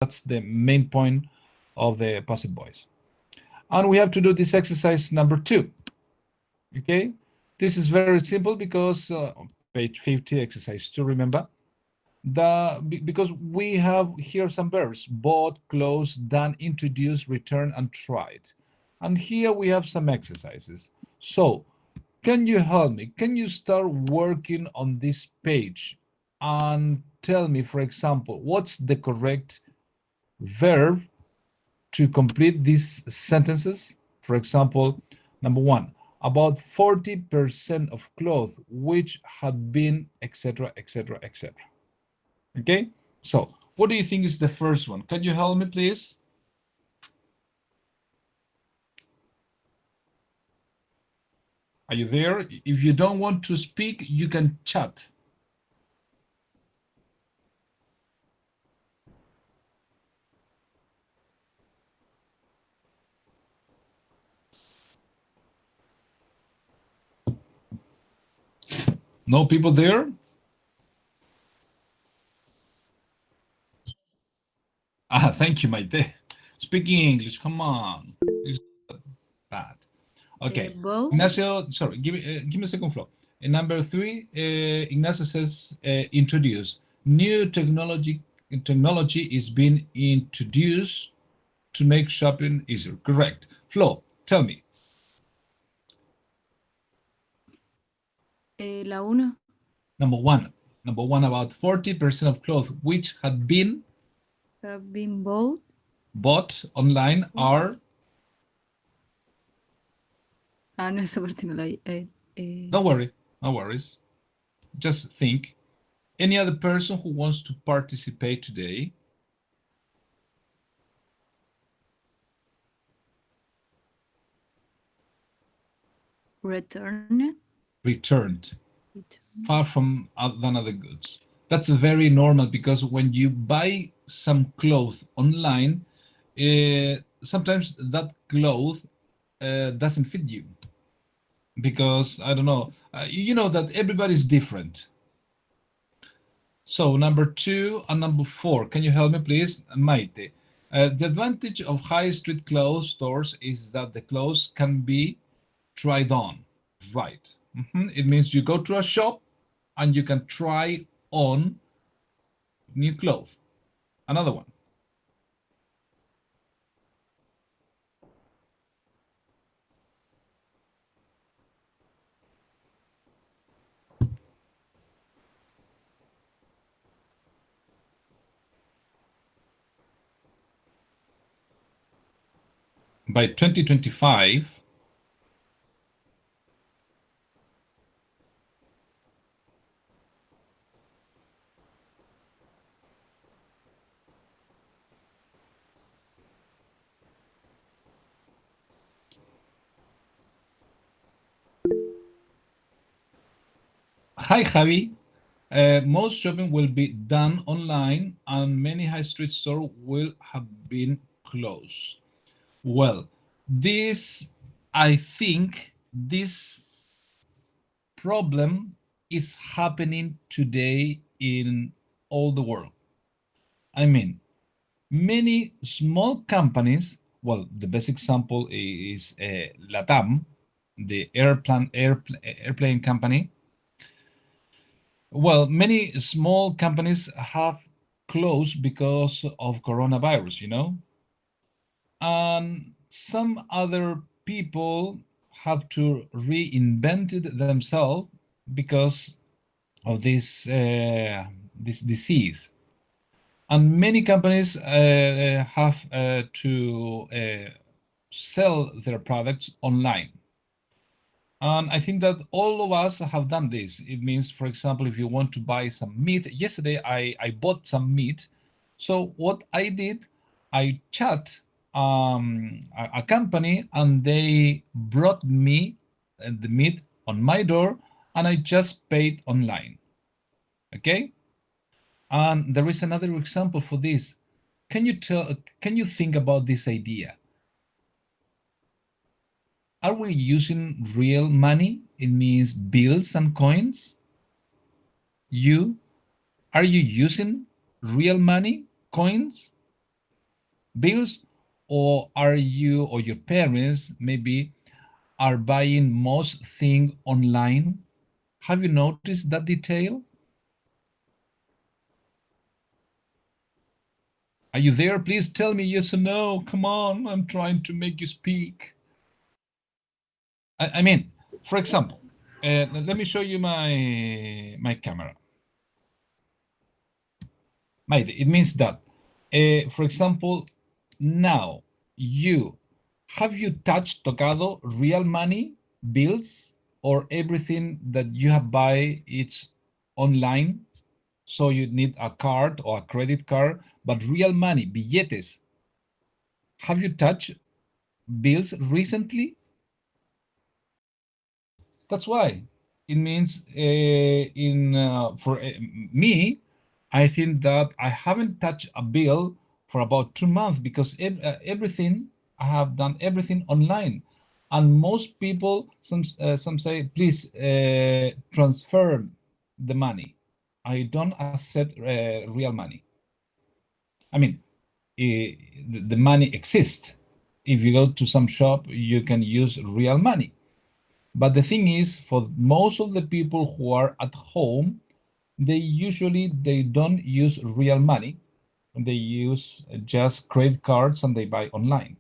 That's the main point of the passive voice. And we have to do this exercise number 2. Okay, this is very simple because page 50, exercise 2, remember? Because we have here some verbs: bought, closed, done, introduced, returned, and tried. And here we have some exercises. So can you help me? Can you start working on this page and tell me, for example, what's the correct verb to complete these sentences? For example, number 1, about 40% of clothes which had been, etc., etc., etc. Okay, so what do you think is the first one? Can you help me, please? Are you there? If you don't want to speak, you can chat. No people there? Ah, thank you, Maite. Speaking English, come on. It's not bad. Okay, Both. Ignacio, sorry, give me a second floor. In number 3, Ignacio says, introduce. New technology is being introduced to make shopping easier. Correct. Flo, tell me. La 1. Number one, about 40% of clothes which had been Have been bought. bought online are. Ah, no, esa parte no la vi. Don't worry, no worries. Just think. Any other person who wants to participate today? Return. Returned. Far from than other goods. That's very normal because when you buy some clothes online, sometimes that cloth doesn't fit you because I don't know. You know that everybody's different. So number 2 and number 4, can you help me, please, Maite? The advantage of high street clothes stores is that the clothes can be tried on. Right. It means you go to a shop and you can try on new clothes. Another one. By 2025, hi Javi. Most shopping will be done online and many high street stores will have been closed. Well, I think this problem is happening today in all the world. I mean, many small companies, well, the best example is LATAM, the airplane company. Well, many small companies have closed because of coronavirus, and some other people have to reinvent themselves because of this disease. And many companies have to sell their products online. And I think that all of us have done this. It means, for example, if you want to buy some meat, yesterday I bought some meat. So what I did, I chat a company and they brought me the meat on my door and I just paid online. Okay? And there is another example for this. Can you think about this idea? Are we using real money? It means bills and coins. Are you using real money, coins? bills, or are you or your parents maybe are buying most thing online? Have you noticed that detail? Are you there? Please tell me yes or no. Come on, I'm trying to make you speak. I mean, for example, let me show you my camera. It means that, for example, now have you tocado real money, bills, or everything that you have buy it's online? So you need a card or a credit card, but real money, billetes. Have you touched bills recently? That's why it means for me, I think that I haven't touched a bill for about 2 months because everything I have done everything online, and most people some say please transfer the money. I don't accept real money. I mean, the money exists. If you go to some shop, you can use real money. But the thing is, for most of the people who are at home, they don't use real money. They use just credit cards and they buy online.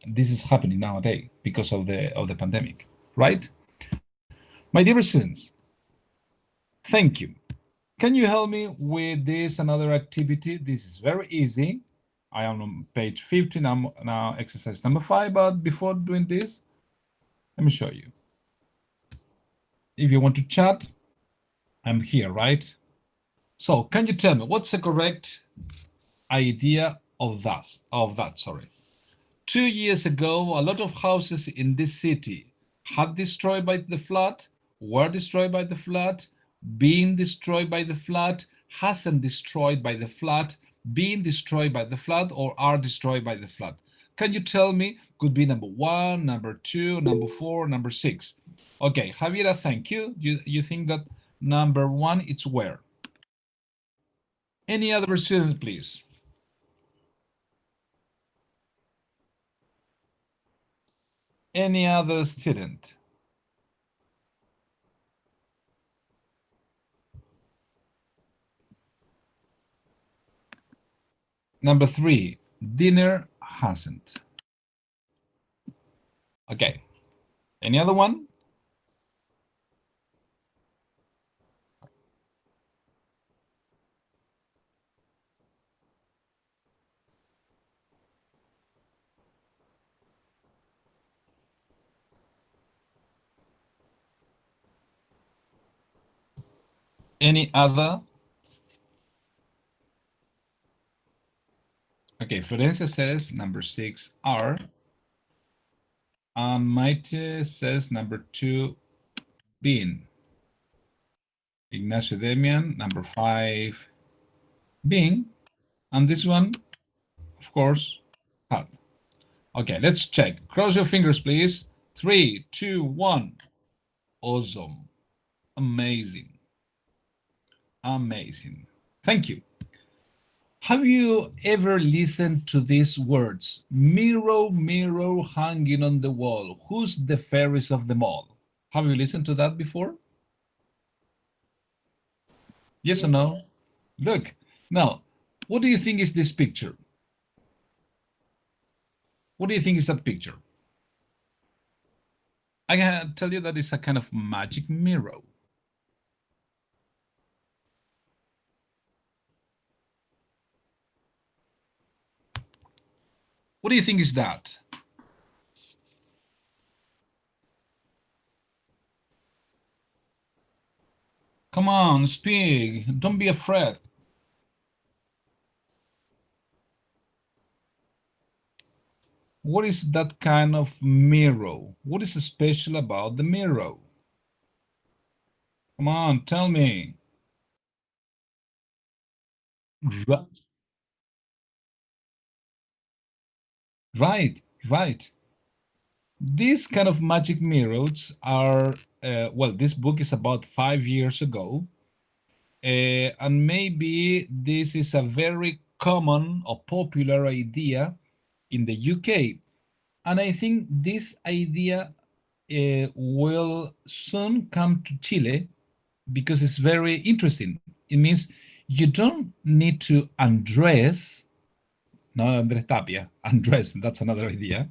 This is happening nowadays because of the pandemic, right? My dear students, thank you. Can you help me with this another activity? This is very easy. I am on page 50 now, exercise number 5. But before doing this, let me show you. If you want to chat, I'm here, right? So can you tell me what's the correct idea of that? Sorry. 2 years ago, a lot of houses in this city had destroyed by the flood, were destroyed by the flood, being destroyed by the flood, hasn't destroyed by the flood, being destroyed by the flood, or are destroyed by the flood. Can you tell me? Could be number 1, number 2, number 4, number 6. Okay, Javiera, thank you. You think that number 1 it's where? Any other student, please? Any other student? Number 3, dinner hasn't. Okay. Any other one? Any other? Okay, Florencia says number 6 are. Maite says number 2 being. Ignacio Demian, number 5 being. And this one, of course, had. Okay, let's check. Cross your fingers, please. 3, 2, 1. Awesome. Amazing. Amazing. Thank you. Have you ever listened to these words? Mirror, mirror hanging on the wall. Who's the fairest of them all? Have you listened to that before? Yes or no? Look, now, what do you think is this picture? What do you think is that picture? I can tell you that it's a kind of magic mirror. What do you think is that? Come on, speak. Don't be afraid. What is that kind of mirror? What is special about the mirror? Come on, tell me. Right, right. These kind of magic mirrors are, well, this book is about 5 years ago. And maybe this is a very common or popular idea in the UK. And I think this idea will soon come to Chile because it's very interesting. It means you don't need to undress, no Andrés Tapia, undress, that's another idea.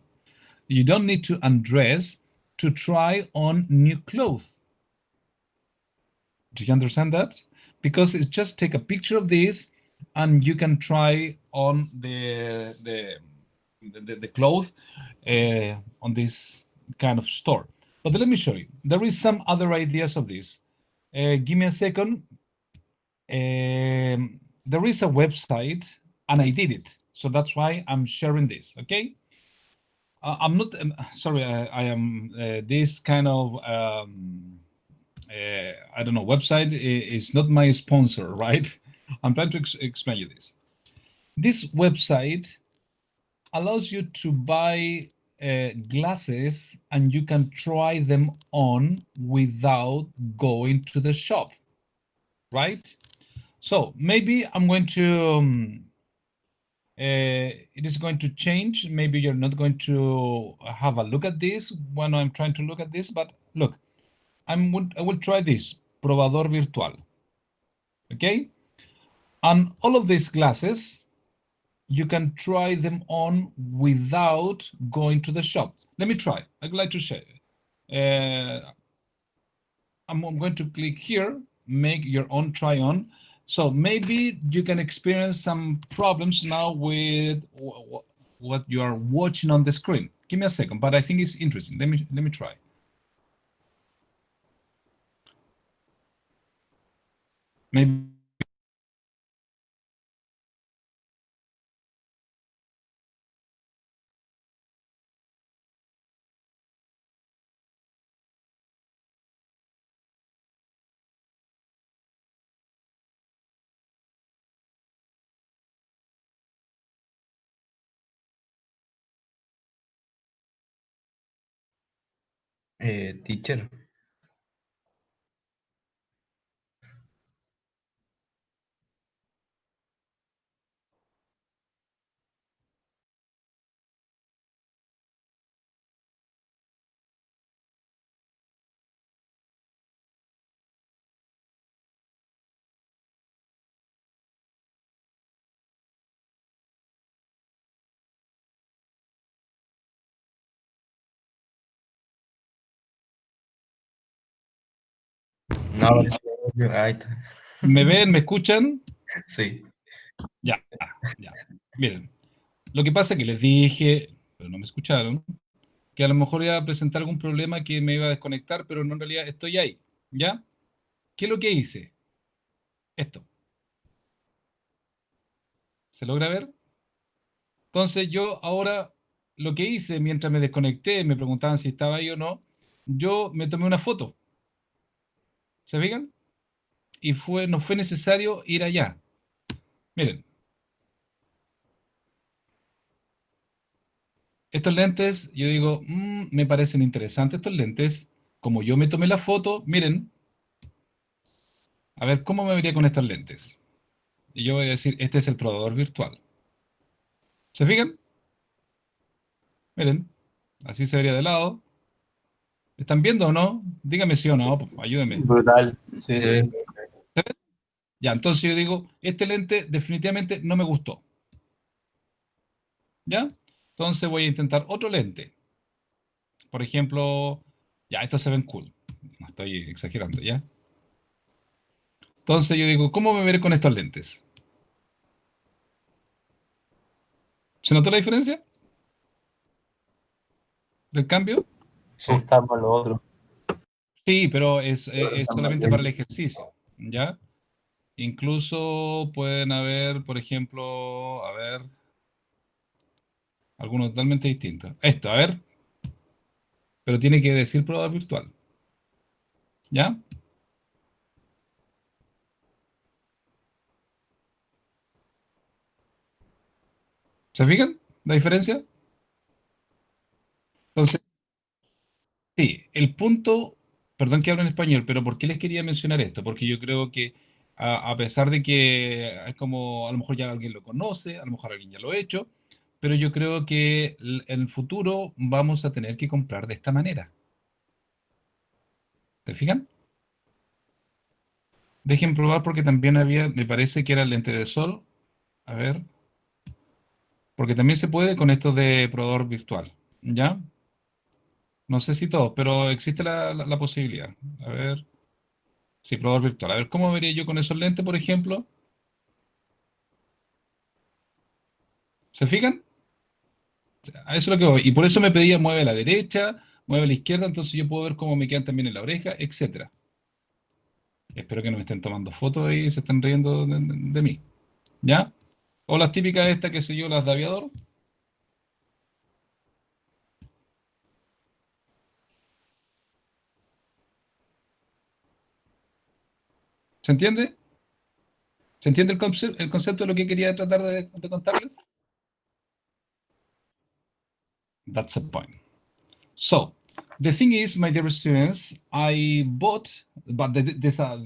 You don't need to undress to try on new clothes. Do you understand that? Because it's just take a picture of this and you can try on the clothes on this kind of store. But let me show you. There is some other ideas of this. Give me a second. There is a website and I did it. So that's why I'm sharing this, okay? I'm not, sorry, I am this kind of, I don't know, website is not my sponsor, right? I'm trying to explain you this. This website allows you to buy glasses and you can try them on without going to the shop, right? So maybe I'm going to, it is going to change. Maybe you're not going to have a look at this when I'm trying to look at this, but look, I will try this, probador virtual, okay? And all of these glasses, you can try them on without going to the shop. Let me try. I'd like to share. I'm going to click here, make your own try on. So maybe you can experience some problems now with what you are watching on the screen. Give me a second, but I think it's interesting. Let me try. Maybe. Teacher, no, ahí está. ¿Me ven? ¿Me escuchan? Sí, Ya, ya. Miren, lo que pasa es que les dije, pero no me escucharon, que a lo mejor iba a presentar algún problema que me iba a desconectar, pero no, en realidad estoy ahí, ¿ya? ¿Qué es lo que hice? Esto. ¿Se logra ver? Entonces yo ahora lo que hice mientras me desconecté, me preguntaban si estaba ahí o no, yo me tomé una foto. ¿Se fijan? Y no fue necesario ir allá. Miren, estos lentes, yo digo, me parecen interesantes estos lentes. Como yo me tomé la foto, miren, a ver cómo me vería con estos lentes. Y yo voy a decir, este es el probador virtual. ¿Se fijan? Miren, así se vería de lado. ¿Están viendo o no? Dígame sí o no, pues, ayúdenme. Brutal. sí Sí. se ve. Ya, entonces yo digo, este lente definitivamente no me gustó. ¿Ya? Entonces voy a intentar otro lente. Por ejemplo, ya, estos se ven cool. No estoy exagerando, ¿ya? Entonces yo digo, ¿cómo me veré con estos lentes? ¿Se notó la diferencia del cambio? Sí, Gustamos lo otro. Sí, pero es solamente bien. para el ejercicio, ¿ya? Incluso pueden haber, por ejemplo, a ver, algunos totalmente distintos. Esto, a ver, pero tiene que decir prueba virtual, ¿ya? ¿Se fijan la diferencia? Entonces, sí, el punto, perdón que hablo en español, pero ¿por qué les quería mencionar esto? Porque yo creo que a pesar de que es como a lo mejor ya alguien lo conoce, a lo mejor alguien ya lo ha hecho, pero yo creo que en el futuro vamos a tener que comprar de esta manera. ¿Te fijan? Dejen probar porque también había, me parece que era lente de sol. A ver. Porque también se puede con esto de probador virtual. ¿Ya? No sé si todo, pero existe la posibilidad. A ver. Sí, probador virtual. A ver, ¿cómo vería yo con esos lentes, por ejemplo? ¿Se fijan? A eso es lo que voy. Y por eso me pedía mueve a la derecha, mueve a la izquierda, entonces yo puedo ver cómo me quedan también en la oreja, etcétera. Espero que no me estén tomando fotos y se estén riendo de mí. ¿Ya? O las típicas estas, que sé yo, las de aviador. ¿Se entiende? ¿Se entiende el concepto de lo que quería tratar de contarles? That's the point. So, the thing is, my dear students, I bought, but these are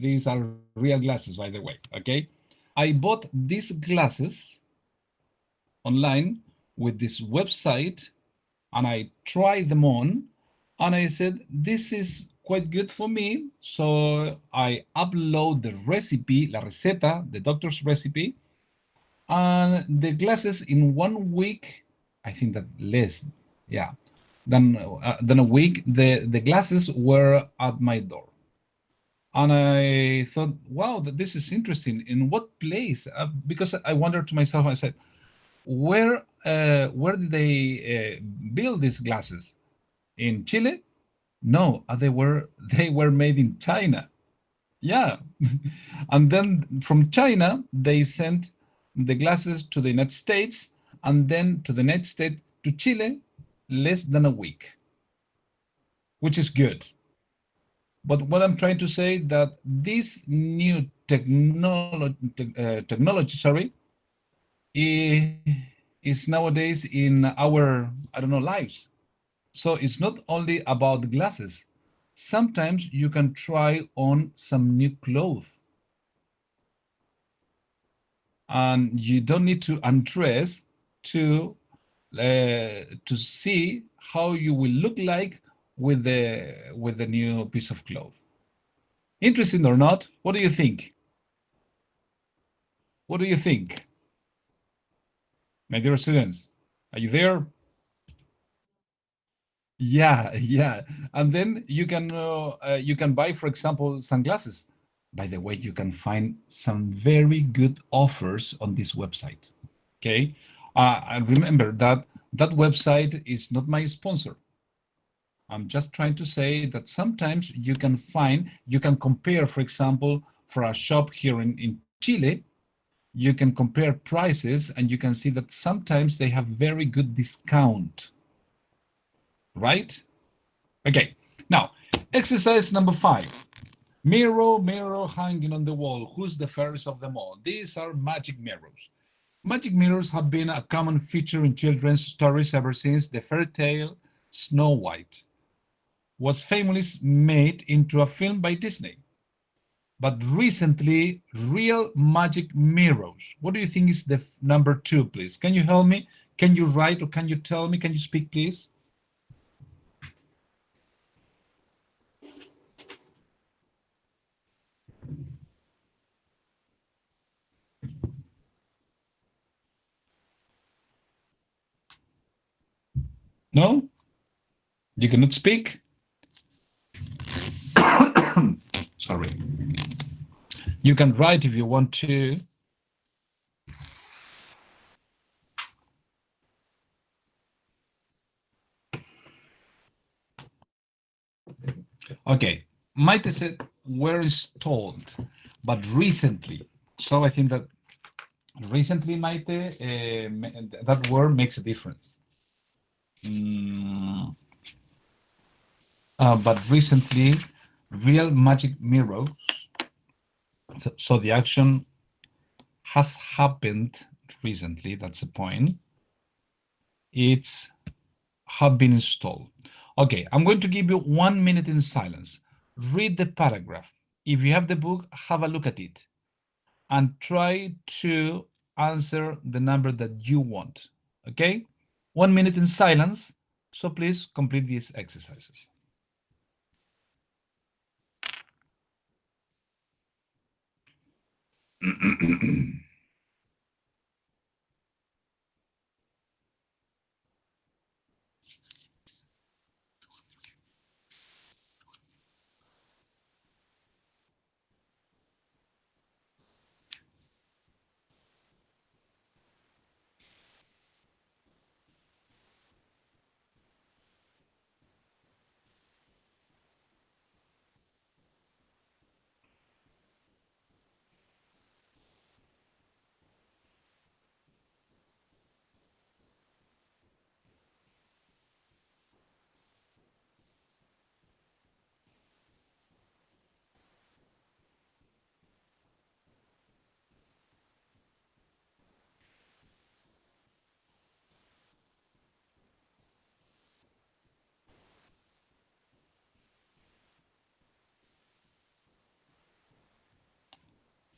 real glasses, by the way, okay? I bought these glasses online with this website, and I tried them on, and I said, this is quite good for me. So I upload the recipe, la receta, the doctor's recipe, and the glasses in 1 week, I think that less, yeah, than a week, the glasses were at my door. And I thought, wow, this is interesting. In what place? Because I wondered to myself, I said, where did they build these glasses? In Chile? No, they were made in China. Yeah. And then from China, they sent the glasses to the United States, and then to the United States to Chile, less than a week, which is good. But what I'm trying to say that this new technology, sorry, is nowadays in our, I don't know, lives. So it's not only about the glasses. Sometimes you can try on some new clothes. And you don't need to undress to see how you will look like with the new piece of cloth. Interesting or not? What do you think? What do you think? My dear students, are you there? Yeah, yeah. And then you can buy, for example, sunglasses. By the way, you can find some very good offers on this website. Okay. And remember that that website is not my sponsor. I'm just trying to say that sometimes you can compare, for example, for a shop here in Chile, you can compare prices and you can see that sometimes they have very good discount. Right? Okay, now, exercise number 5. Mirror, mirror hanging on the wall. Who's the fairest of them all? These are magic mirrors. Magic mirrors have been a common feature in children's stories ever since the fairy tale Snow White was famously made into a film by Disney. But recently, real magic mirrors. What do you think is the number 2, please? Can you help me? Can you write or can you tell me? Can you speak, please? No? You cannot speak? Sorry. You can write if you want to. Okay. Maite said were installed, but recently. So I think that recently, Maite, that word makes a difference. But recently, real magic mirrors. So the action has happened recently. That's the point. It's have been installed. Okay, I'm going to give you 1 minute in silence. Read the paragraph. If you have the book, have a look at it. and try to answer the number that you want. Okay? 1 minute in silence. So please complete these exercises.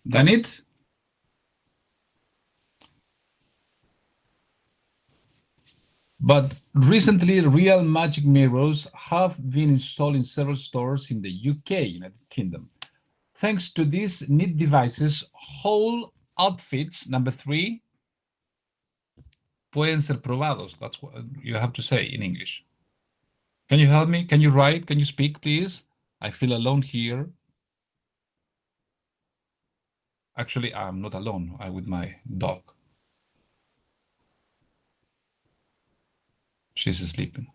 Done it? But recently, real magic mirrors have been installed in several stores in the UK, United Kingdom. Thanks to these neat devices, whole outfits, number 3, pueden ser probados. That's what you have to say in English. Can you help me? Can you write? Can you speak, please? I feel alone here. Actually, I'm not alone. I'm with my dog. She's sleeping.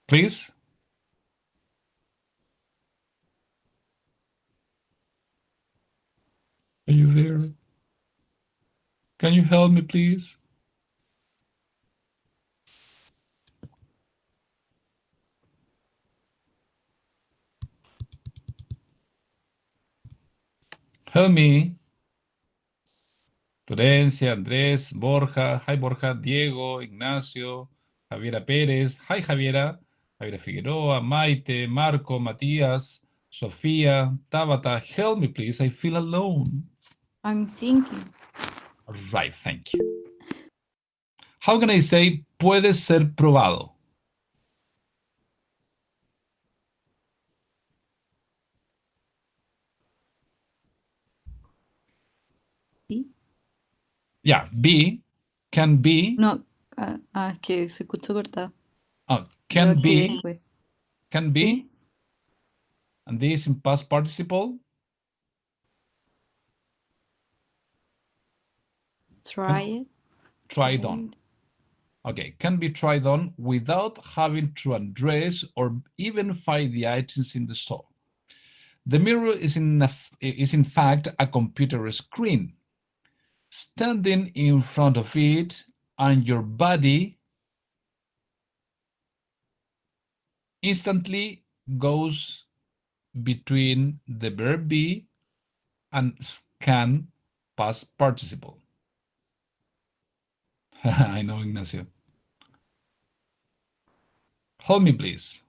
Please? Are you there? Can you help me, please? Help me. Florencia, Andrés, Borja. Hi, Borja. Diego, Ignacio, Javiera Pérez. Hi, Javiera. Javiera Figueroa, Maite, Marco, Matías, Sofía, Tabata. Help me, please. I feel alone. I'm thinking. Right, thank you. How can I say puede ser probado? ¿Sí? Yeah, be, can be, No, es que se escuchó cortado. can Lo escribí be, después. can be, ¿Sí? and this in past participle. Try it. Tried on. Okay, can be tried on without having to undress or even find the items in the store. The mirror is in fact a computer screen. Standing in front of it and your body instantly goes between the verb be and scan past participle. I know, Ignacio. Hold me, please.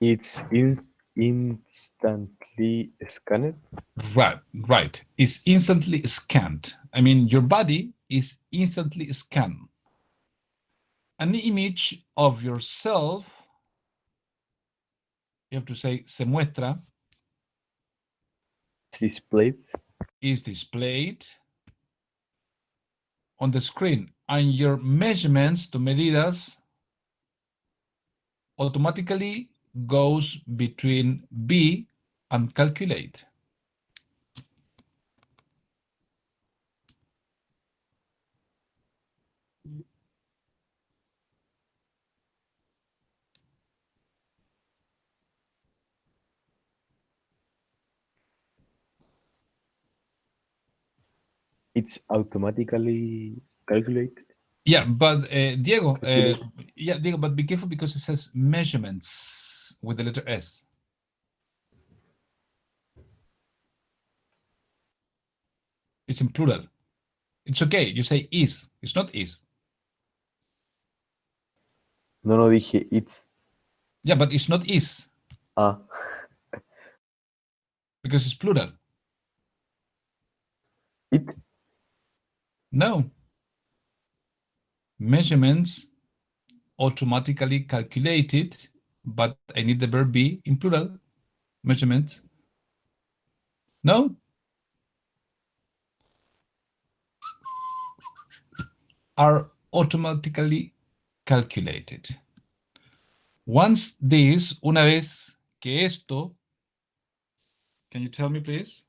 It's instantly scanned. Right. It's instantly scanned. I mean, your body is instantly scanned. An image of yourself, you have to say, se muestra, It's displayed. is displayed on the screen, and your measurements, tu medidas, automatically goes between be and calculate. It's automatically calculated. Yeah, but Diego, Calculate. Diego, but be careful because it says measurements with the letter S. It's in plural. It's okay. You say is. It's not is. No, dije it's. Yeah, but it's not is Ah, because it's plural. it. No. Measurements automatically calculated, but I need the verb be in plural. Measurements. No. Are automatically calculated. Once this, una vez que esto, can you tell me please?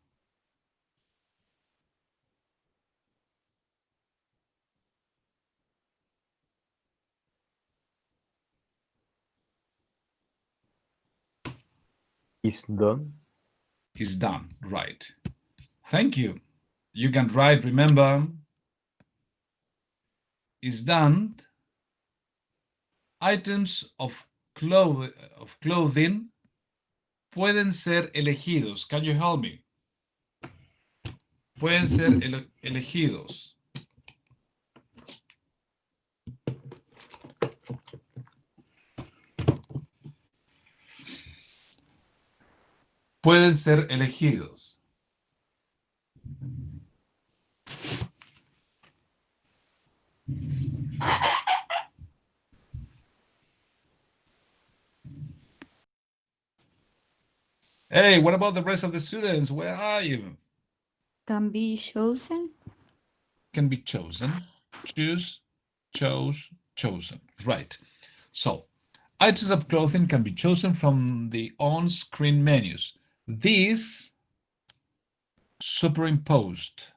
Is done. Is done, right. Thank you. You can write, remember, is done. Items of clothing pueden ser elegidos. Can you help me? Pueden ser elegidos. Pueden ser elegidos. Hey, what about the rest of the students? Where are you? Can be chosen. Can be chosen. Choose, chose, chosen. Right. So, items of clothing can be chosen from the on-screen menus. These superimposed.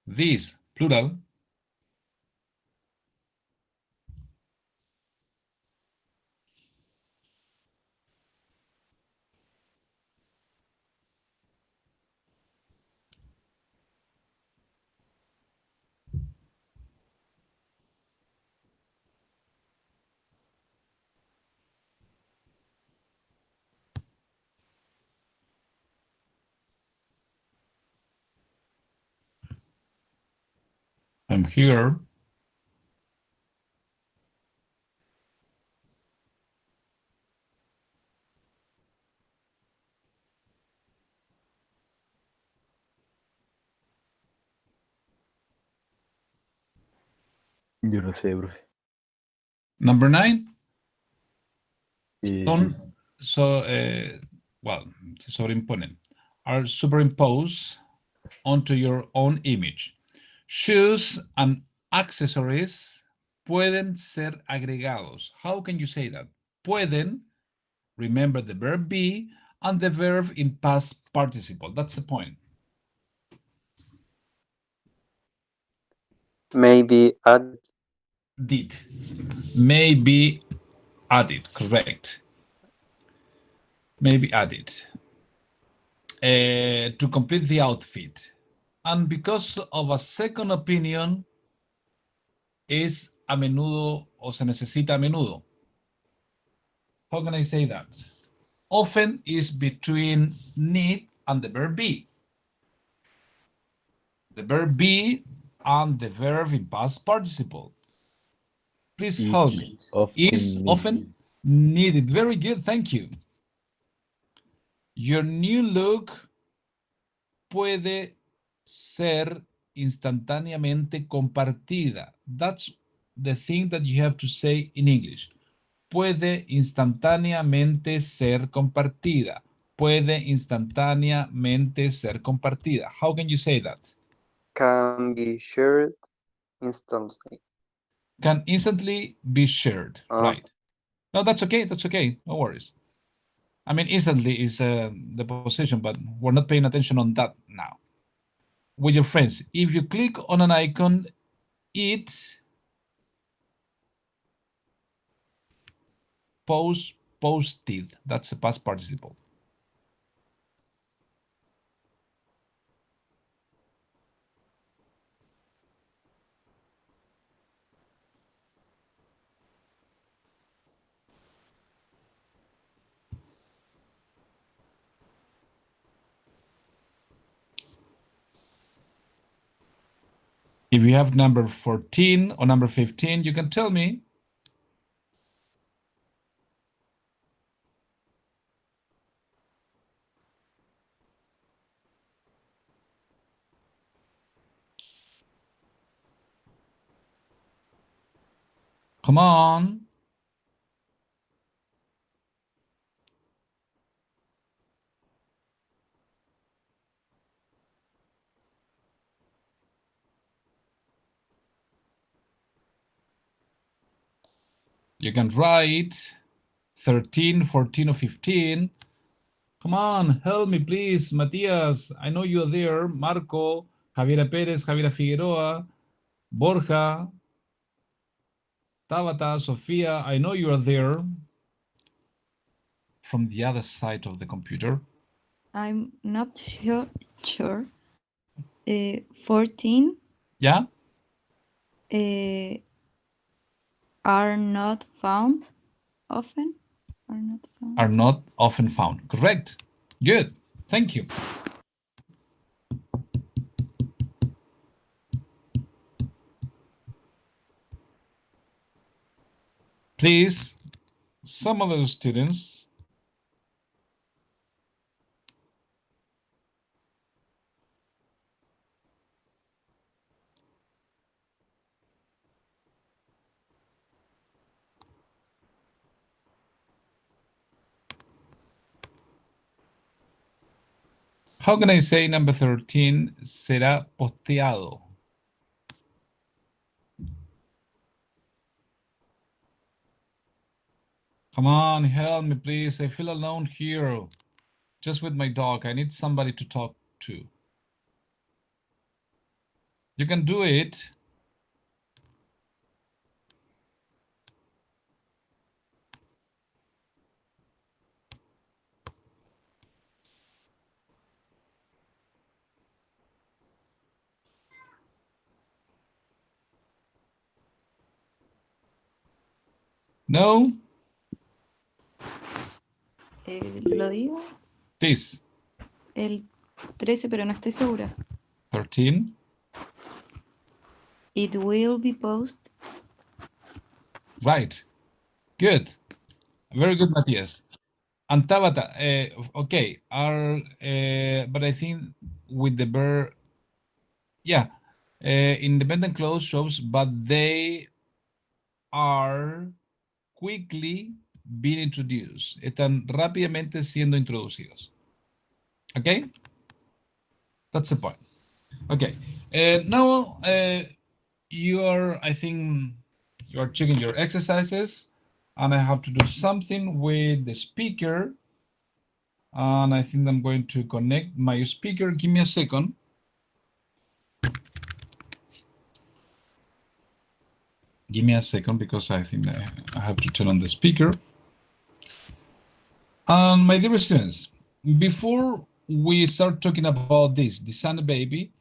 These, plural. I'm here. Yo no sé, profe. Number 9. Sí. Well, se sobreimponen. Are superimposed onto your own image. Shoes and accessories pueden ser agregados. How can you say that? Pueden, remember the verb be and the verb in past participle. That's the point. Maybe add. Did. May be added, correct. May be added. To complete the outfit. And because of a second opinion, es a menudo o se necesita a menudo. How can I say that? Often is between need and the verb be. The verb be and the verb in past participle. Please help me. Is often needed. Very good, thank you. Your new look puede ser instantáneamente compartida. That's the thing that you have to say in English. Puede instantáneamente ser compartida. Puede instantáneamente ser compartida. How can you say that? Can be shared instantly. Can instantly be shared. Right. No, that's okay. That's okay. No worries. I mean, instantly is the position, but we're not paying attention on that now. With your friends, if you click on an icon, it posted. That's the past participle. If you have number 14 or number 15, you can tell me. Come on. You can write 13, 14, or 15. Come on, help me, please, Matias. I know you're there. Marco, Javiera Perez, Javiera Figueroa, Borja, Tabata, Sofia. I know you are there from the other side of the computer. I'm not sure. 14 Yeah? are not found often. Are not found. Are not often found. Correct. Good. Thank you. Please, some of those students. How can I say number 13 será posteado? Come on, help me, please. I feel alone here. Just with my dog. I need somebody to talk to. You can do it. No? Lo digo. Please. El 13, pero no estoy segura. 13. It will be posted. Right. Good. Very good, Matthias. And Tabata, okay, but I think with the verb, yeah, independent clause shows, but they are quickly being introduced. Están rápidamente siendo introducidos. Okay? That's the point. Okay. Now you are, I think, you are checking your exercises, and I have to do something with the speaker. And I think I'm going to connect my speaker. Give me a second. Give me a second because I think I have to turn on the speaker. And my dear students, before we start talking about this, the Sun Baby,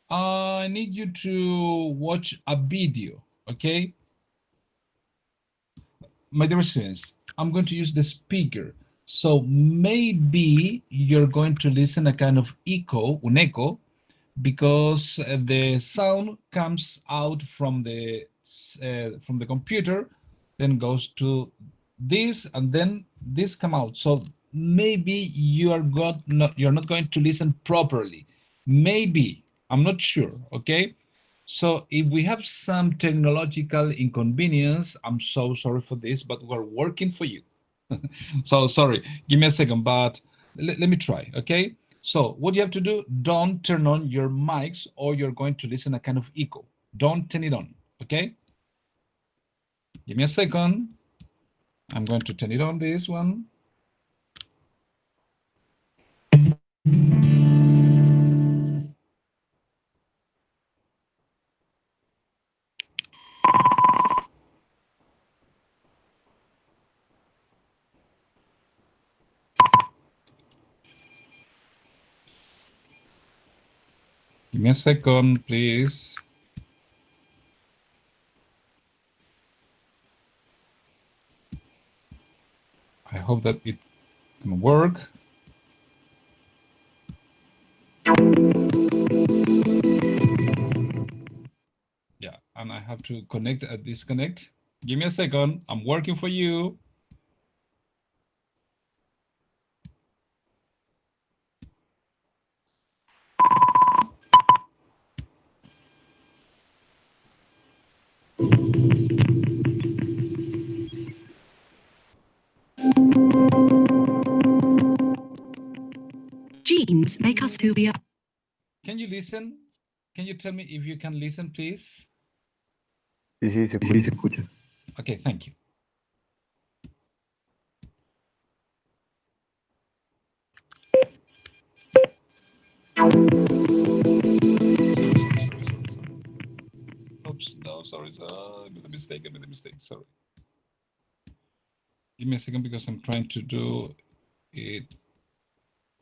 I need you to watch a video, okay? My dear students, I'm going to use the speaker. So maybe you're going to listen a kind of echo, un echo, because the sound comes out from the computer, then goes to this, and then this come out. So maybe you're not going to listen properly. Maybe, I'm not sure, okay? So if we have some technological inconvenience, I'm so sorry for this, but we're working for you. So sorry, give me a second, but let me try, okay? So what you have to do, don't turn on your mics or you're going to listen a kind of echo. Don't turn it on, okay? Give me a second. I'm going to turn it on, this one. Give me a second, please. I hope that it can work. Yeah, and I have to connect and disconnect. Give me a second. I'm working for you. Genes make us who we are. Can you listen? Can you tell me if you can listen, please? Sí, sí, se escucha. Okay, thank you. Oops, no, sorry, I made a mistake, sorry. Give me a second because I'm trying to do it.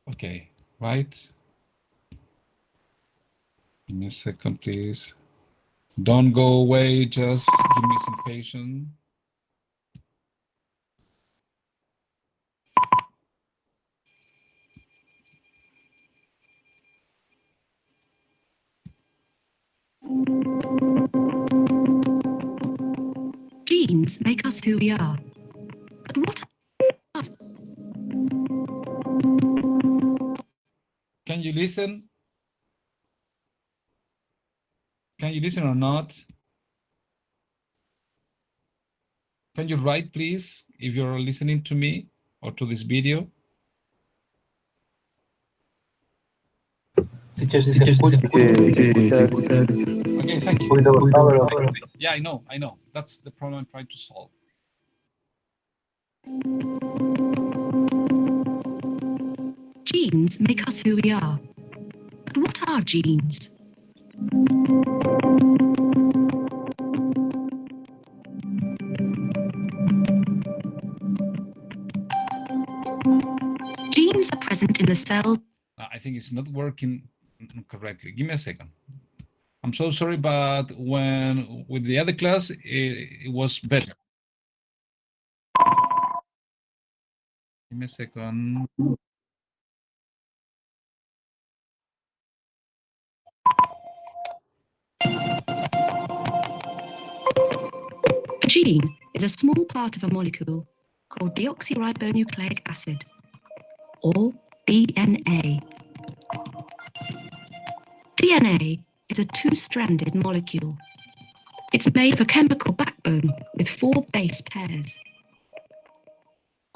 Okay, right? Give me a second, please. Don't go away, just give me some patience. Genes make us who we are. But what are Can you listen? Can you listen or not? Can you write, please, if you're listening to me or to this video? Teacher, si se escucha. Se escucha. Okay, thank you. Poquito cortado, pero Yeah, I know. That's the problem I'm trying to solve. genes make us who we are? But what are genes? Genes are present in the cell. I think it's not working correctly. Give me a second. I'm so sorry, but when with the other class, it was better. Give me a second. A gene is a small part of a molecule called deoxyribonucleic acid, or DNA. DNA is a two-stranded molecule. It's made of a chemical backbone with 4 base pairs: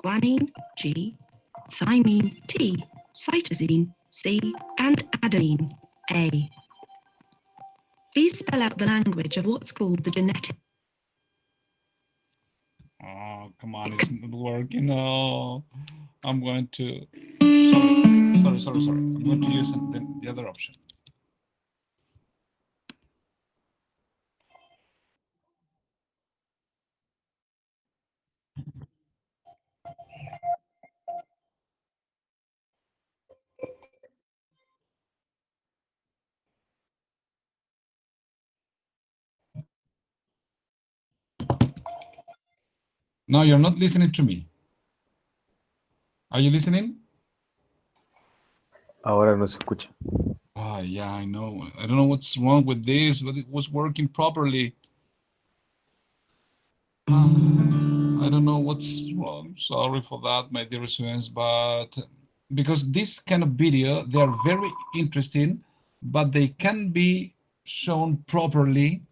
guanine, G, thymine, T, cytosine, C, and adenine, A. These spell out the language of what's called the genetic. Oh, come on, it's not working. No, I'm going to. Sorry. I'm going to use the other option. No, you're not listening to me. Are you listening? Ahora no se escucha. Oh, yeah, I know. I don't know what's wrong with this, but it was working properly. I don't know what's wrong. Sorry for that, my dear students, but because this kind of video, they are very interesting, but they can be shown properly.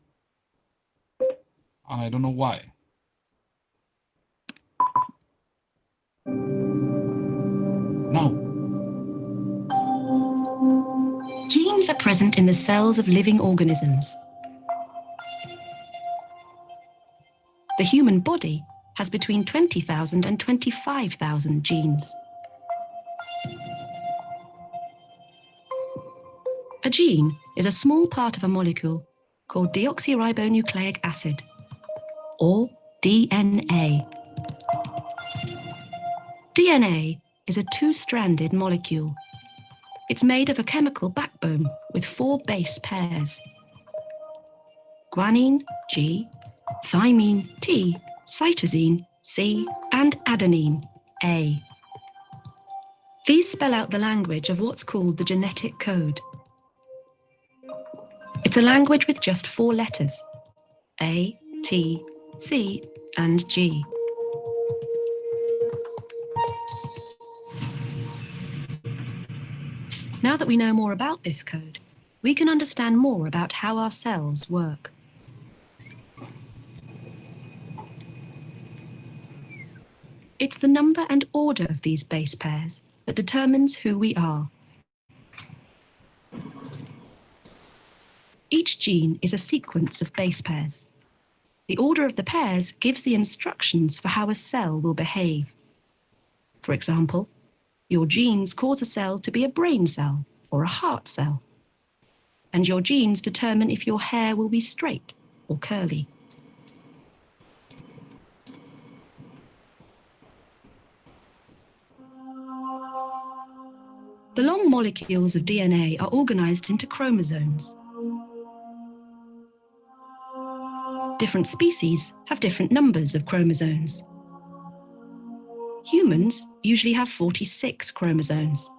I don't know why. No. Genes are present in the cells of living organisms. The human body has between 20,000 and 25,000 genes. A gene is a small part of a molecule called deoxyribonucleic acid, or DNA. DNA is a two-stranded molecule. It's made of a chemical backbone with 4 base pairs: guanine, G, thymine, T, cytosine, C, and adenine, A. These spell out the language of what's called the genetic code. It's a language with just 4 letters: A, T, C, and G. Now that we know more about this code, we can understand more about how our cells work. It's the number and order of these base pairs that determines who we are. Each gene is a sequence of base pairs. The order of the pairs gives the instructions for how a cell will behave. For example, your genes cause a cell to be a brain cell or a heart cell. And your genes determine if your hair will be straight or curly. The long molecules of DNA are organized into chromosomes. Different species have different numbers of chromosomes. Humans usually have 46 chromosomes,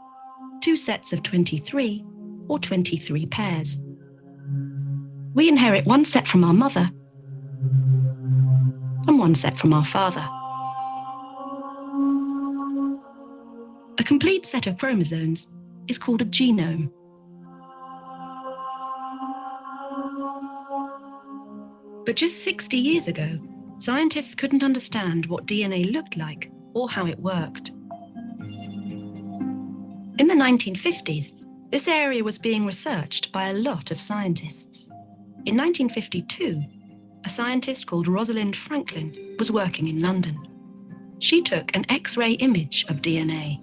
2 sets of 23 or 23 pairs. We inherit 1 set from our mother and 1 set from our father. A complete set of chromosomes is called a genome. But just 60 years ago, scientists couldn't understand what DNA looked like or how it worked. In the 1950s, this area was being researched by a lot of scientists. In 1952, a scientist called Rosalind Franklin was working in London. She took an X-ray image of DNA.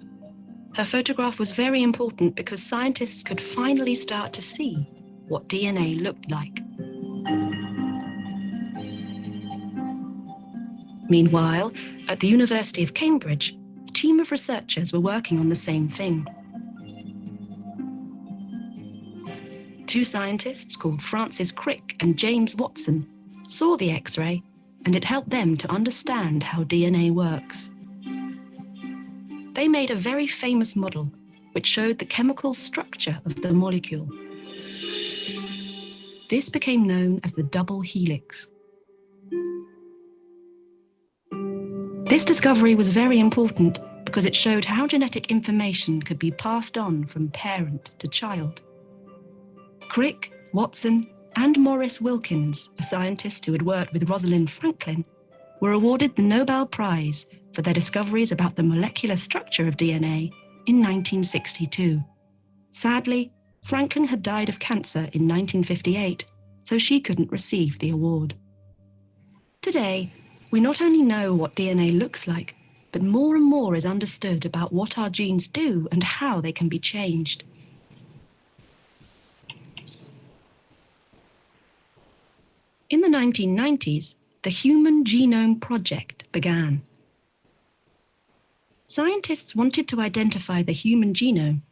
Her photograph was very important because scientists could finally start to see what DNA looked like. Meanwhile, at the University of Cambridge, a team of researchers were working on the same thing. 2 scientists called Francis Crick and James Watson saw the X-ray, and it helped them to understand how DNA works. They made a very famous model which showed the chemical structure of the molecule. This became known as the double helix. This discovery was very important because it showed how genetic information could be passed on from parent to child. Crick, Watson, and Maurice Wilkins, a scientist who had worked with Rosalind Franklin, were awarded the Nobel Prize for their discoveries about the molecular structure of DNA in 1962. Sadly, Franklin had died of cancer in 1958, so she couldn't receive the award. Today, we not only know what DNA looks like, but more and more is understood about what our genes do and how they can be changed. In the 1990s, the Human Genome Project began. Scientists wanted to identify the human genome,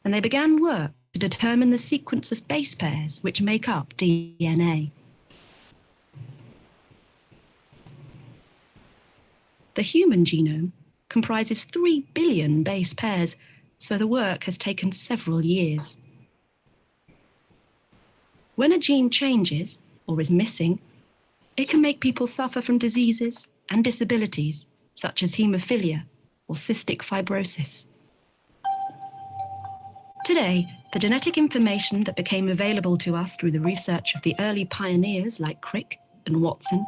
and they began work to determine the sequence of base pairs which make up DNA. The human genome comprises 3 billion base pairs, so the work has taken several years. When a gene changes or is missing, it can make people suffer from diseases and disabilities such as haemophilia or cystic fibrosis. Today, the genetic information that became available to us through the research of the early pioneers like Crick and Watson,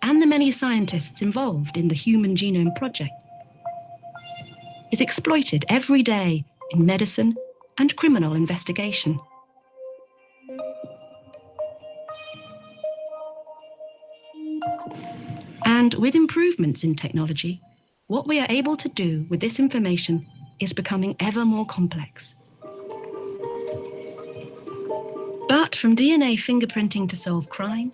and the many scientists involved in the Human Genome Project, is exploited every day in medicine and criminal investigation. And with improvements in technology, what we are able to do with this information is becoming ever more complex. But from DNA fingerprinting to solve crime,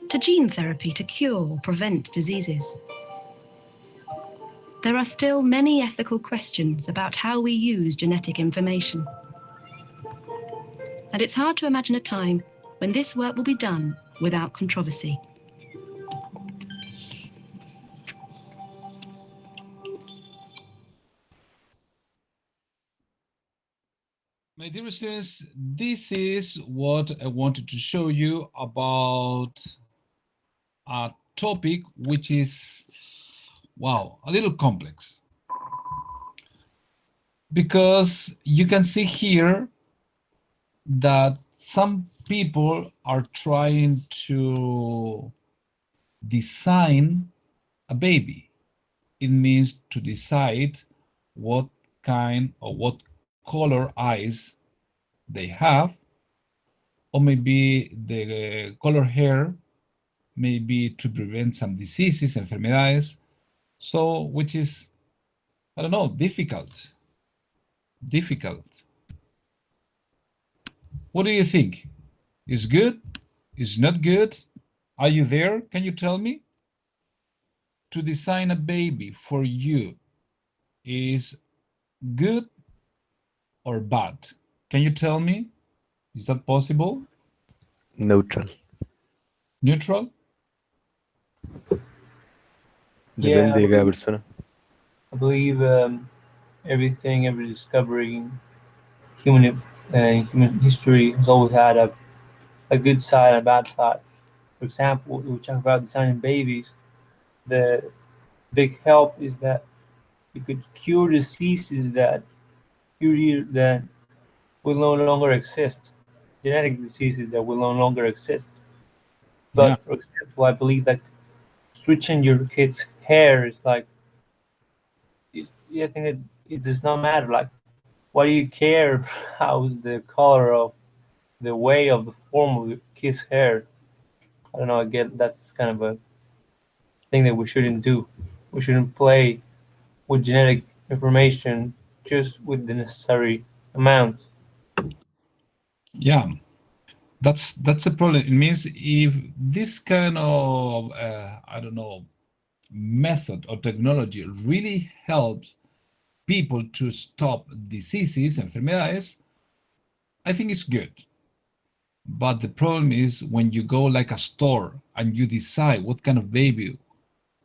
to gene therapy to cure or prevent diseases, there are still many ethical questions about how we use genetic information. And it's hard to imagine a time when this work will be done without controversy. My dear students, this is what I wanted to show you about a topic which is, wow, a little complex. Because you can see here that some people are trying to design a baby. It means to decide what kind or what color eyes they have, or maybe the color hair, maybe to prevent some diseases, enfermedades. So, which is, I don't know, difficult. Difficult. What do you think? Is good? Is not good? Are you there? Can you tell me? To design a baby for you is good or bad? Can you tell me? Is that possible? Neutral. Neutral? Depende de Yeah, cada persona. I believe every discovery in human history has always had a good side and a bad side. For example, we talk about designing babies. The big help is that you could cure diseases that will no longer exist, genetic diseases that will no longer exist. But Yeah. for example, I believe that switching your kid's hair is like, I think it does not matter. Like, why do you care how's the color of the way of the form of your kid's hair? I don't know. Again, that's kind of a thing that we shouldn't do. We shouldn't play with genetic information just with the necessary amount. Yeah. That's a problem. It means if this kind of I don't know, method or technology really helps people to stop diseases, enfermedades, I think it's good. But the problem is when you go like a store and you decide what kind of baby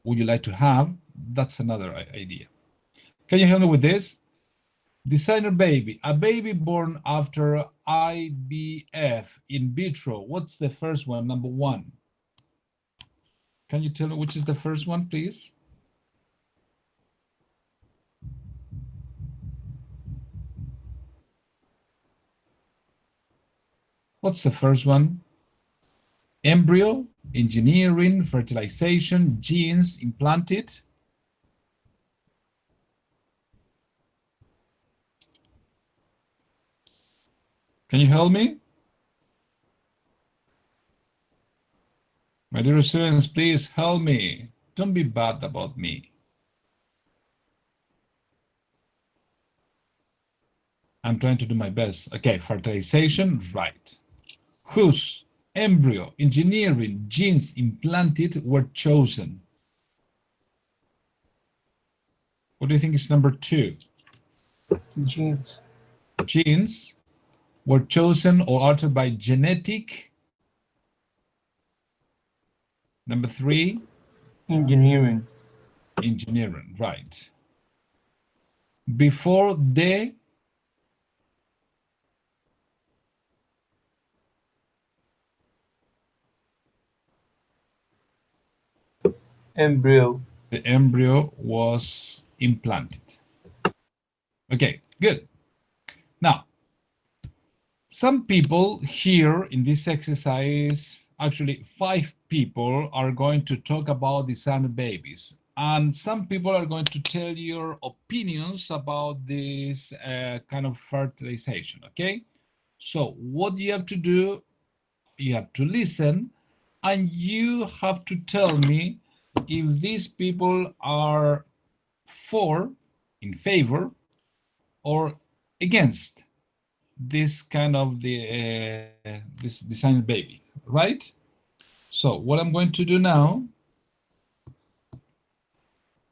would you like to have, that's another idea. Can you help me with this? Designer baby, a baby born after IVF in vitro. What's the first one, number one? Can you tell me which is the first one, please? What's the first one? Embryo, engineering, fertilization, genes implanted. Can you help me? My dear students, please help me. Don't be bad about me. I'm trying to do my best. Okay, fertilization, right. Whose embryo, engineering, genes implanted were chosen? What do you think is number two? Genes. Genes were chosen or altered by genetic. Number three, Engineering. engineering, right. Before the Embryo. the embryo was implanted. Okay, good. Now, some people here in this exercise, actually 5 people are going to talk about designer babies. And some people are going to tell your opinions about this kind of fertilization, okay? So what you have to do, you have to listen and you have to tell me if these people are for, in favor, or against this kind of this designer baby, right? So what I'm going to do now,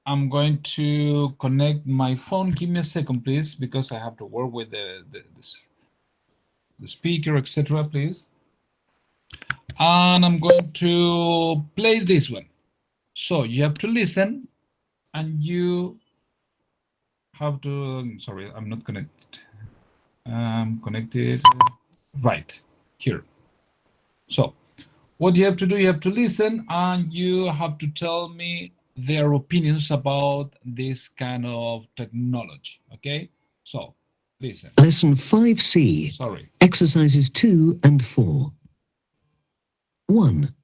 I'm going to connect my phone. Give me a second, please, because I have to work with the speaker, etc., please. And I'm going to play this one. So you have to listen and you have to, sorry, I'm not connected. I'm connected, right, here. So what you have to do, you have to listen and you have to tell me their opinions about this kind of technology, okay? So, listen. Lesson 5C, Sorry. exercises 2 and 4. 1.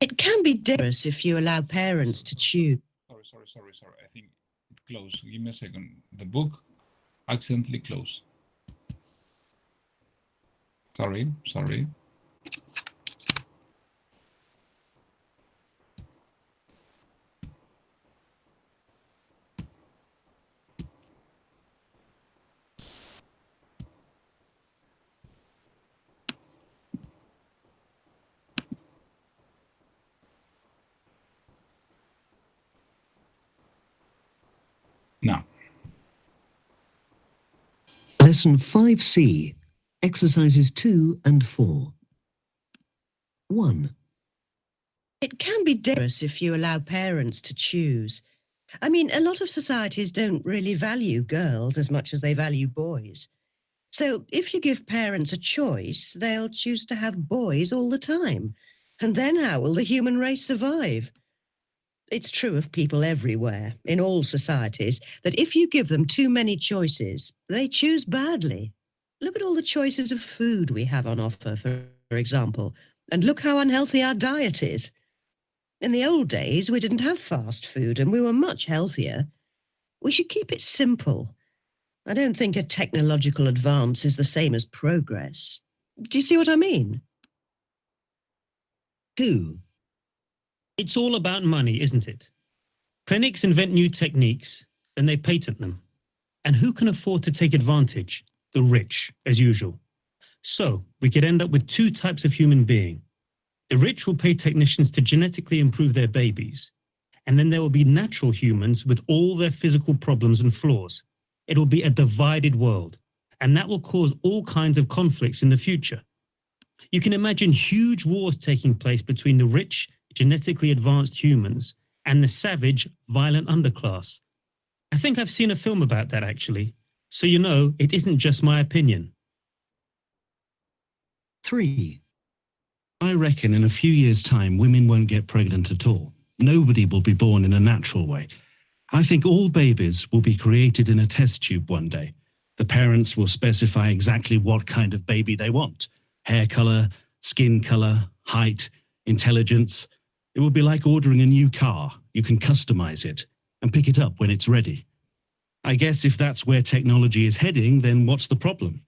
It can be dangerous if you allow parents to choose. Sorry. I think it closed. Give me a second. The book accidentally closed. Sorry. Now, Lesson 5C, exercises 2 and 4. 1. It can be dangerous if you allow parents to choose. I mean, a lot of societies don't really value girls as much as they value boys. So if you give parents a choice, they'll choose to have boys all the time. And then how will the human race survive? It's true of people everywhere, in all societies, that if you give them too many choices, they choose badly. Look at all the choices of food we have on offer, for example, and look how unhealthy our diet is. In the old days, we didn't have fast food and we were much healthier. We should keep it simple. I don't think a technological advance is the same as progress. Do you see what I mean? 2. It's all about money, isn't it? Clinics invent new techniques, then they patent them. And who can afford to take advantage? The rich, as usual. So we could end up with two types of human being. The rich will pay technicians to genetically improve their babies. And then there will be natural humans with all their physical problems and flaws. It will be a divided world. And that will cause all kinds of conflicts in the future. You can imagine huge wars taking place between the rich, genetically advanced humans and the savage, violent underclass. I think I've seen a film about that, actually. So you know, it isn't just my opinion. 3. I reckon in a few years' time, women won't get pregnant at all. Nobody will be born in a natural way. I think all babies will be created in a test tube one day. The parents will specify exactly what kind of baby they want. Hair color, skin color, height, intelligence. It will be like ordering a new car. You can customize it and pick it up when it's ready. I guess if that's where technology is heading, then what's the problem?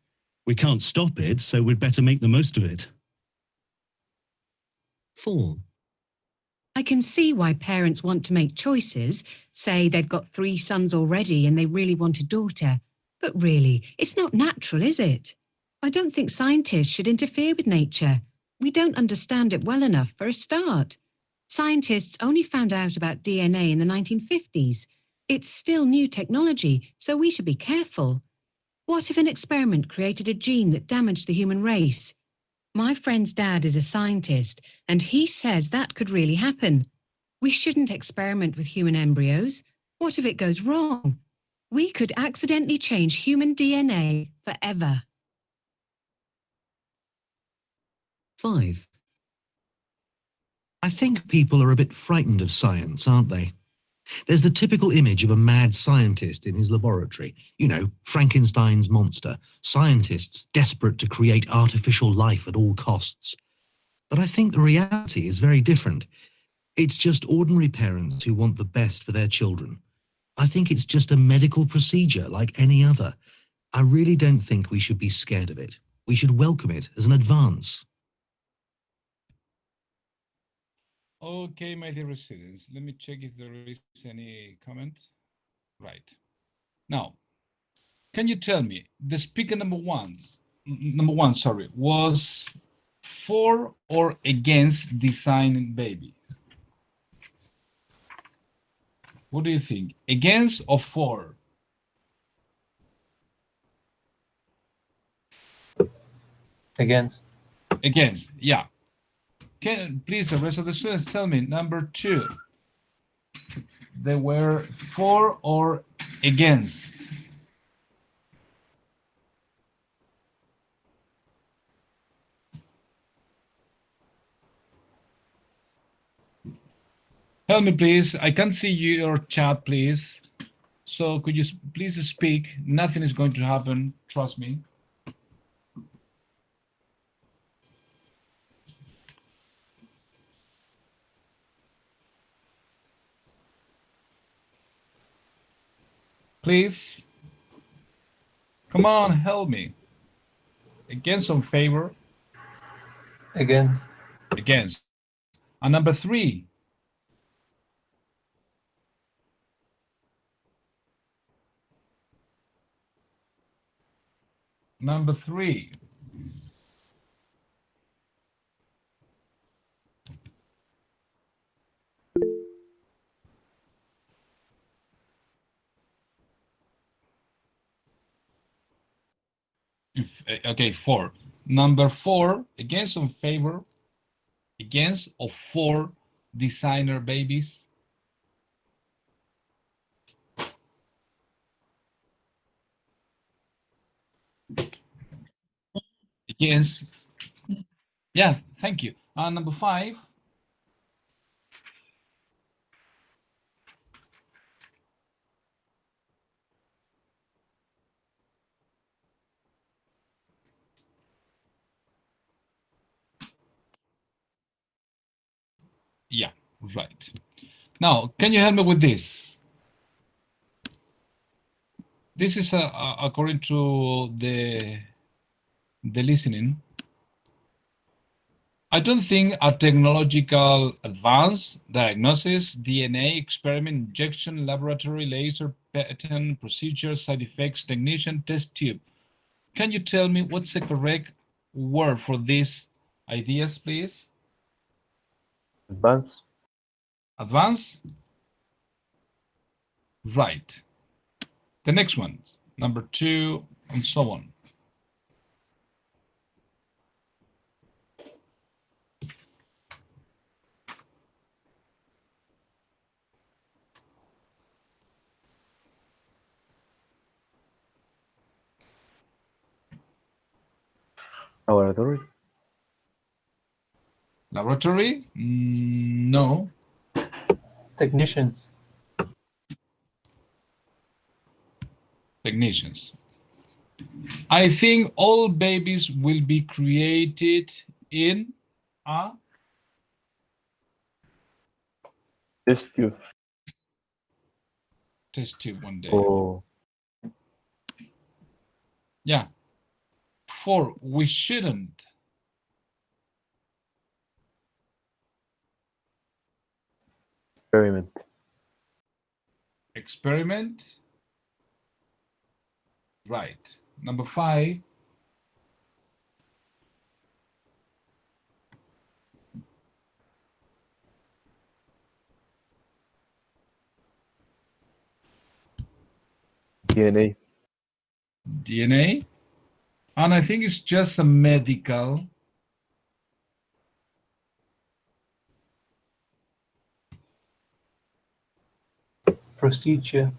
We can't stop it, so we'd better make the most of it. 4. I can see why parents want to make choices, say they've got 3 sons already and they really want a daughter. But really, it's not natural, is it? I don't think scientists should interfere with nature. We don't understand it well enough for a start. Scientists only found out about DNA in the 1950s. It's still new technology, so we should be careful. What if an experiment created a gene that damaged the human race? My friend's dad is a scientist, and he says that could really happen. We shouldn't experiment with human embryos. What if it goes wrong? We could accidentally change human DNA forever. 5. I think people are a bit frightened of science, aren't they? There's the typical image of a mad scientist in his laboratory. You know, Frankenstein's monster. Scientists desperate to create artificial life at all costs. But I think the reality is very different. It's just ordinary parents who want the best for their children. I think it's just a medical procedure like any other. I really don't think we should be scared of it. We should welcome it as an advance. okay, my dear students, let me check if there is any comment. Right. Now, can you tell me, the speaker number one, was for or against designing babies? What do you think? Against or for? Against. Against, yeah. Can please the rest of the students tell me, number 2, they were for or against? Help me, please. I can't see your chat, please. So could you please speak? Nothing is going to happen. Trust me. Please. Come on, help me. Against or favor? Against. Against. And number 3. Number 3. Okay, 4. Number 4, against or favor? Against or for designer babies? Against. Yeah, thank you. Number 5. Yeah, right. Now, can you help me with this? This is according to the listening. I don't think a technological advance, diagnosis, DNA, experiment, injection, laboratory, laser, pattern, procedure, side effects, technician, test tube. Can you tell me what's the correct word for these ideas, please? Advance. Advance? Right. The next one, number 2, and so on. Laboratory. Laboratory? No. Technicians. Technicians. I think all babies will be created in a Test tube. test tube one day. Oh, Yeah. 4, we shouldn't. experiment. Experiment. Right. Number 5. DNA. DNA. And I think it's just a medical Procedure.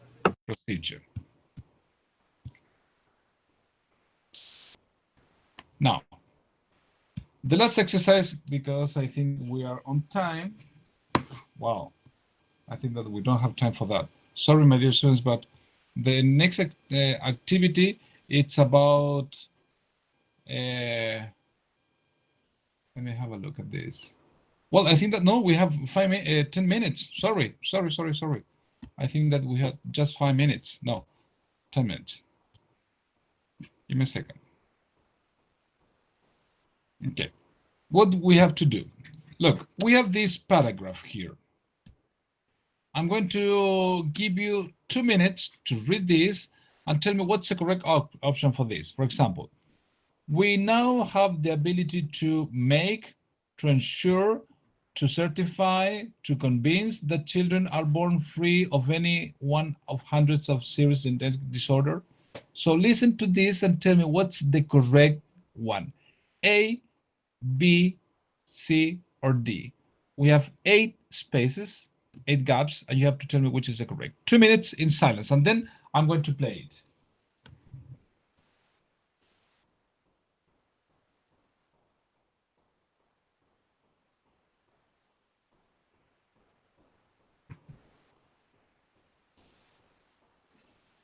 procedure. Now, the last exercise, because I think we are on time. Wow. I think that we don't have time for that. Sorry, my dear students, but the next activity, it's about, let me have a look at this. Well, I think that, no, we have 10 minutes. Sorry. I think that we had just 5 minutes. No, 10 minutes. Give me a second. Okay. What do we have to do? Look, we have this paragraph here. I'm going to give you 2 minutes to read this and tell me what's the correct option for this. For example, we now have the ability to make, to ensure, to certify, to convince that children are born free of any one of hundreds of serious genetic disorder. So listen to this and tell me what's the correct one. A, B, C, or D. We have 8 spaces, 8 gaps, and you have to tell me which is the correct. 2 minutes in silence, and then I'm going to play it.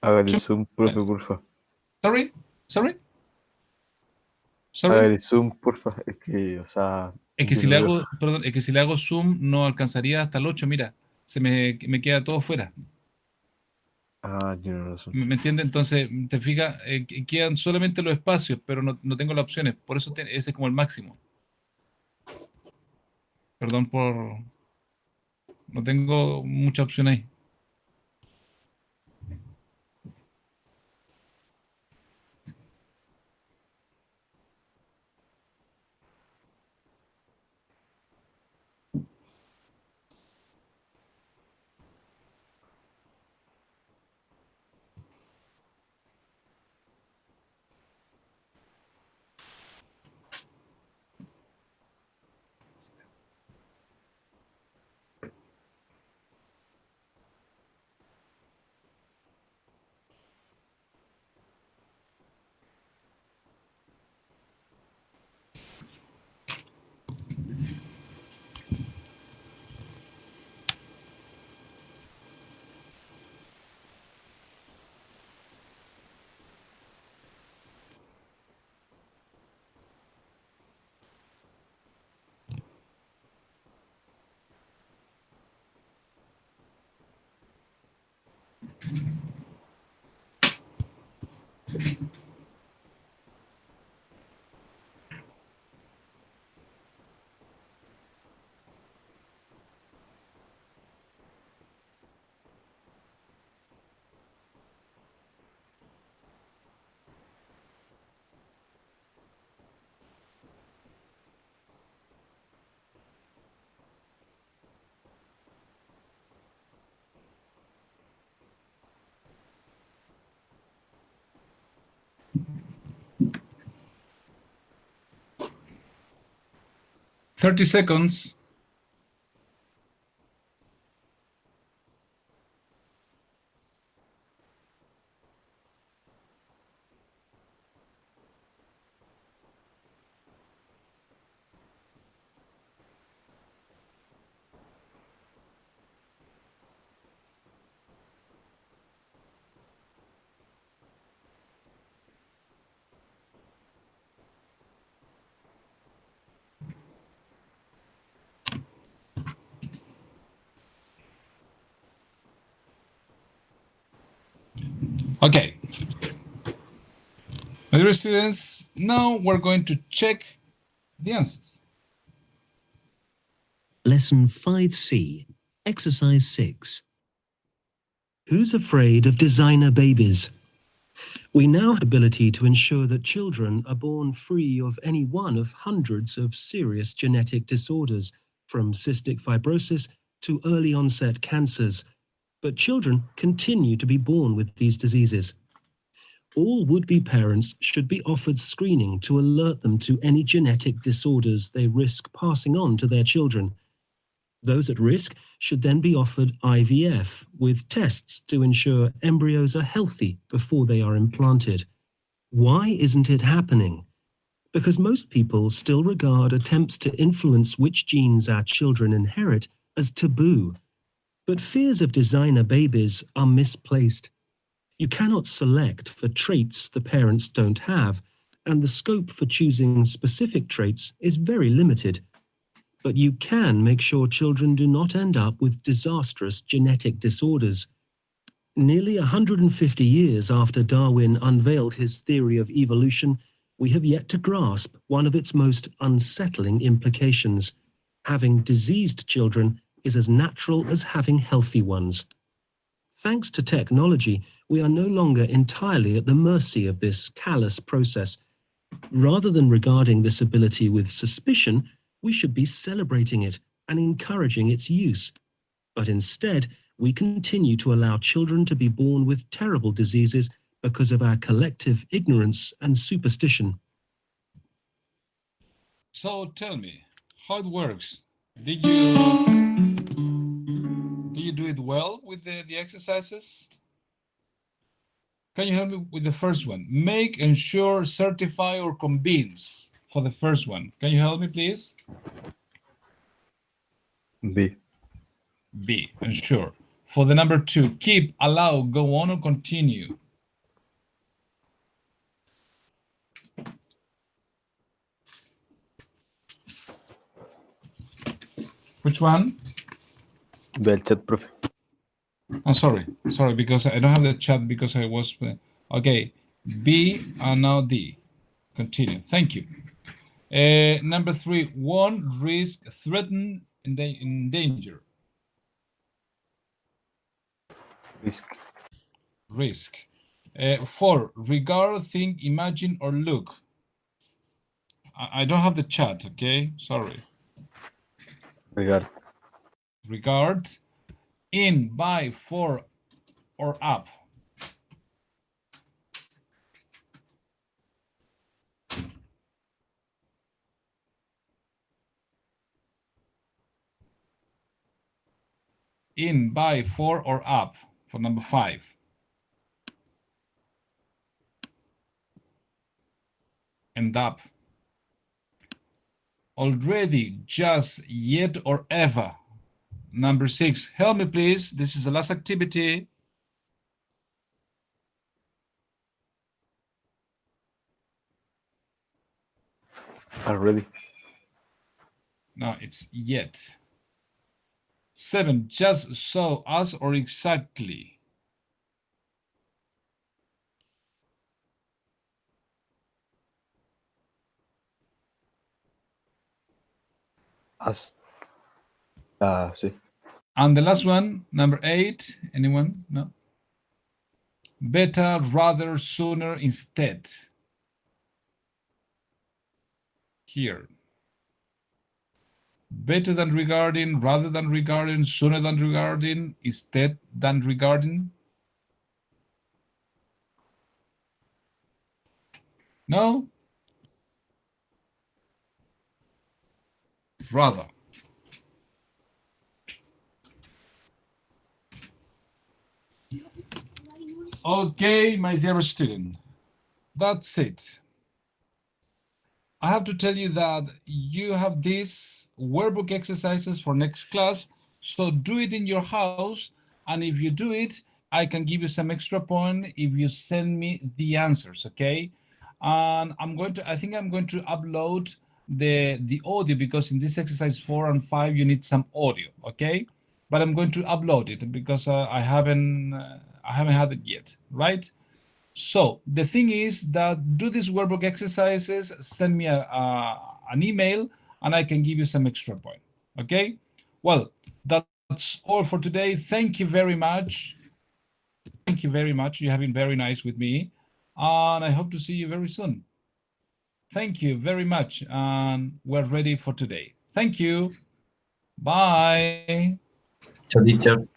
Hágale zoom, profe, porfa. Sorry? Hágale zoom, porfa. Es que, o sea. Es que si le hago, perdón, es que si le hago zoom no alcanzaría hasta el 8, mira, me queda todo fuera. Ah, tiene razón. ¿Me entiendes? Entonces, te fijas, quedan solamente los espacios, pero no tengo las opciones. Por eso ese es como el máximo. Perdón por... No tengo mucha opción ahí. Thirty seconds. Okay. My dear students, now we're going to check the answers. Lesson 5C, Exercise 6. Who's afraid of designer babies? We now have the ability to ensure that children are born free of any one of hundreds of serious genetic disorders, from cystic fibrosis to early onset cancers. But children continue to be born with these diseases. All would-be parents should be offered screening to alert them to any genetic disorders they risk passing on to their children. Those at risk should then be offered IVF with tests to ensure embryos are healthy before they are implanted. Why isn't it happening? Because most people still regard attempts to influence which genes our children inherit as taboo. But fears of designer babies are misplaced. You cannot select for traits the parents don't have, and the scope for choosing specific traits is very limited. But you can make sure children do not end up with disastrous genetic disorders. Nearly 150 years after Darwin unveiled his theory of evolution, we have yet to grasp one of its most unsettling implications. Having diseased children is as natural as having healthy ones. Thanks to technology, we are no longer entirely at the mercy of this callous process. Rather than regarding this ability with suspicion, we should be celebrating it and encouraging its use. But instead, we continue to allow children to be born with terrible diseases because of our collective ignorance and superstition. So tell me, how it works? Did you do it well with the exercises? Can you help me with the first one? Make, ensure, certify, or convince for the first one. Can you help me, please? B. B, ensure. For the number 2, keep, allow, go on, or continue. Which one? Ve al chat, profe. I'm sorry, because I don't have the chat because I was, okay, B and now D. Continue, thank you. Number 3, 1, risk, threaten, endanger. Risk. 4, regard, think, imagine, or look. I don't have the chat, okay, sorry. Regard. Regard, in, by, for, or up. In, by, for, or up for number 5. And up. Already, just, yet, or ever. Number 6, help me please. This is the last activity. Already. No, it's yet. 7, just, so, as, or exactly. As. Sí. And the last one, number 8, anyone? No? Better, rather, sooner, instead. Here. Better than regarding, rather than regarding, sooner than regarding, instead than regarding. No? Rather. Okay, my dear student, that's it. I have to tell you that you have these workbook exercises for next class, so do it in your house, and if you do it, I can give you some extra point if you send me the answers, okay? And I think I'm going to upload the audio, because in this exercise 4 and 5 you need some audio, okay? But I'm going to upload it because I haven't had it yet, right? So the thing is that do these workbook exercises, send me an email, and I can give you some extra point, okay? Well, that's all for today. Thank you very much. Thank you very much. You have been very nice with me, and I hope to see you very soon. Thank you very much, and we're ready for today. Thank you. Bye. So, teacher.